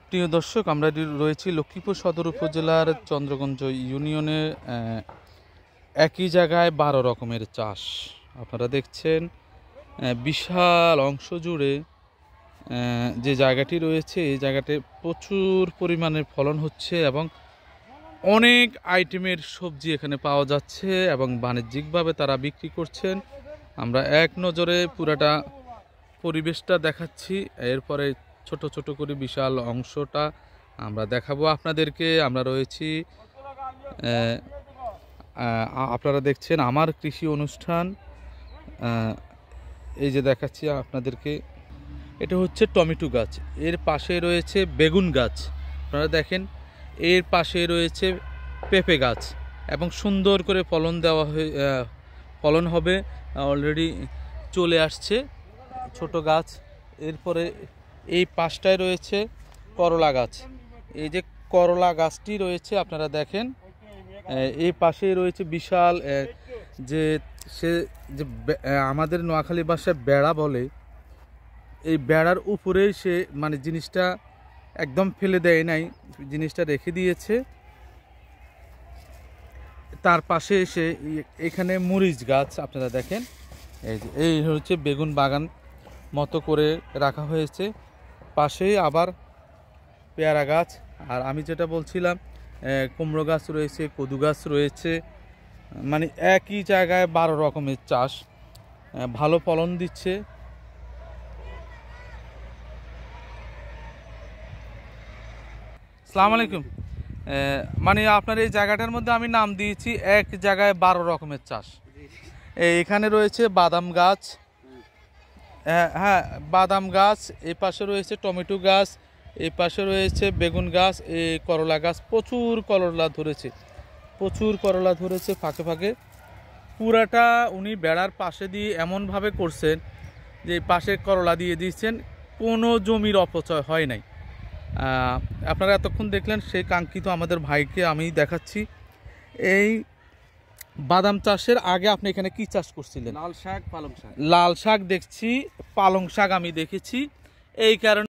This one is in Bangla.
প্রিয় দর্শক, আমরা রয়েছি লক্ষ্মীপুর সদর উপজেলার চন্দ্রগঞ্জ ইউনিয়নে। একই জায়গায় 12 রকমের চাষ আপনারা দেখছেন। বিশাল অংশ জুড়ে যে জায়গাটি রয়েছে, এই জায়গাতে প্রচুর পরিমাণে ফলন হচ্ছে এবং অনেক আইটেমের সবজি এখানে পাওয়া যাচ্ছে এবং বাণিজ্যিকভাবে তারা বিক্রি করছেন। আমরা এক নজরে পুরাটা পরিবেশটা দেখাচ্ছি, এরপরে ছোট ছোট করে বিশাল অংশটা আমরা দেখাবো আপনাদেরকে। আমরা রয়েছি, আপনারা দেখছেন আমার কৃষি অনুষ্ঠান। এই যে দেখাচ্ছি আপনাদেরকে, এটা হচ্ছে টমেটো গাছ, এর পাশে রয়েছে বেগুন গাছ, আপনারা দেখেন এর পাশে রয়েছে পেঁপে গাছ এবং সুন্দর করে ফলন হবে, অলরেডি চলে আসছে ছোট গাছ। এরপরে এই পাশটায় রয়েছে করলা গাছ, এই যে করলা গাছটি রয়েছে আপনারা দেখেন। এই পাশেই রয়েছে বিশাল যে আমাদের নোয়াখালী ভাষায় বেড়া বলে, এই বেড়ার উপরেই সে মানে জিনিসটা একদম ফেলে দেয় নাই, জিনিসটা রেখে দিয়েছে। তার পাশে এসে এখানে মরিচ গাছ আপনারা দেখেন, এই হচ্ছে বেগুন বাগান মতো করে রাখা হয়েছে। পাশেই আবার পেয়ারা গাছ, আর আমি যেটা বলছিলাম কুমড়ো গাছ রয়েছে, কদু গাছ রয়েছে। মানে একই জায়গায় 12 রকমের চাষ, ভালো ফলন দিচ্ছে। আসসালামু আলাইকুম। মানে আপনার এই জায়গাটার মধ্যে আমি নাম দিয়েছি এক জায়গায় 12 রকমের চাষ। এখানে রয়েছে বাদাম গাছ, হ্যাঁ বাদাম গাছ, এই পাশে রয়েছে টমেটো গাছ, এই পাশে রয়েছে বেগুন গাছ, এই করলা গাছ। প্রচুর করলা ধরেছে ফাঁকে ফাঁকে। পুরাটা উনি বেড়ার পাশে দিয়ে এমনভাবে করছেন যে পাশে করলা দিয়ে দিয়েছেন, কোনো জমির অপচয় হয় নাই। আপনারা এতক্ষণ দেখলেন সেই কাঙ্ক্ষিত আমাদের ভাইকে আমি দেখাচ্ছি। এই বাদাম চাষের আগে আপনি এখানে কি চাষ করছিলেন? লাল শাক, পালং শাক। লাল শাক দেখছি, পালং শাক আমি দেখেছি। এই কারণে